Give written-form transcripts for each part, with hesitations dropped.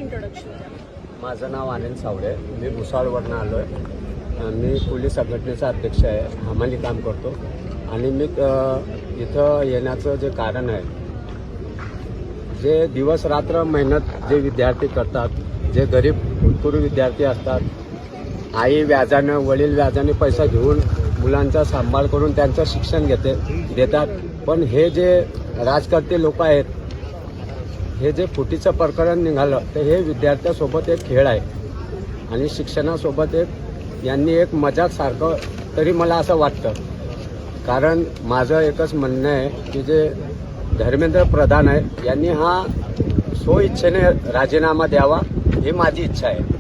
Introduction द्या. माझं नाव आनंद सावळे. मी भुसावळवरून आलो आहे. मी पोलीस संघटनेचा अध्यक्ष आहे. हमाली काम करतो. आणि मी इथं येण्याचं जे कारण आहे, जे दिवस रात्र मेहनत जे विद्यार्थी करतात, जे गरीब भूतपूर्व विद्यार्थी असतात, आई व्याजानं वडील व्याजाने पैसा घेऊन मुलांचा सांभाळ करून त्यांचं शिक्षण देतात. पण हे जे राजकारते लोक आहेत, हे जे फुटीचं प्रकरण निघालं, तर हे विद्यार्थ्यासोबत एक खेळ आहे आणि शिक्षणासोबत यांनी एक मजाकसारखं तरी मला असं वाटतं. कारण माझं एकच म्हणणं आहे की जे धर्मेंद्र प्रधान आहे, यांनी हा स्वइच्छेने राजीनामा द्यावा, ही माझी इच्छा आहे.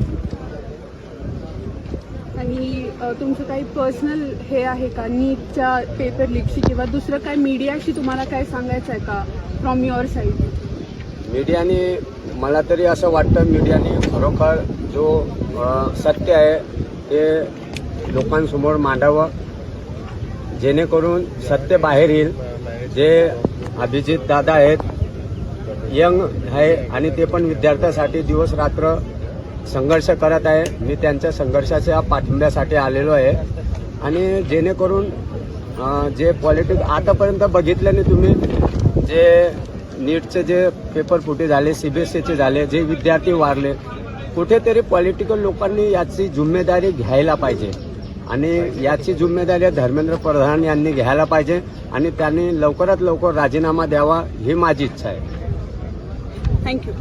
आणि तुमचं काही पर्सनल हे आहे का नीटच्या पेपर लीकशी किंवा दुसरं काय मीडियाशी तुम्हाला काय सांगायचं आहे का फ्रॉम युअर साईड? मीडियाने, मला तरी असं वाटतं, मीडियाने खरोखर जो सत्य आहे ते लोकांसमोर मांडावं, जेणेकरून सत्य बाहेर येईल. जे अभिजित दादा आहेत, यंग आहे आणि ते पण विद्यार्थ्यासाठी दिवस रात्र संघर्ष करत आहे. मी त्यांच्या संघर्षाच्या पाठिंब्यासाठी आलेलो आहे. आणि जेणेकरून जे पॉलिटिक्स आतापर्यंत बघितलं नाही तुम्ही, जे नीटचे जे पेपर फुटी झाले, CBSEचे झाले, जे विद्यार्थी वारले, कुठेतरी पॉलिटिकल लोकांनी याची जिम्मेदारी घ्यायला पाहिजे. आणि याची जिम्मेदारी धर्मेंद्र प्रधान यांनी घ्यायला पाहिजे आणि त्यांनी लवकरात लवकर राजीनामा द्यावा, ही माझी इच्छा आहे. थँक्यू.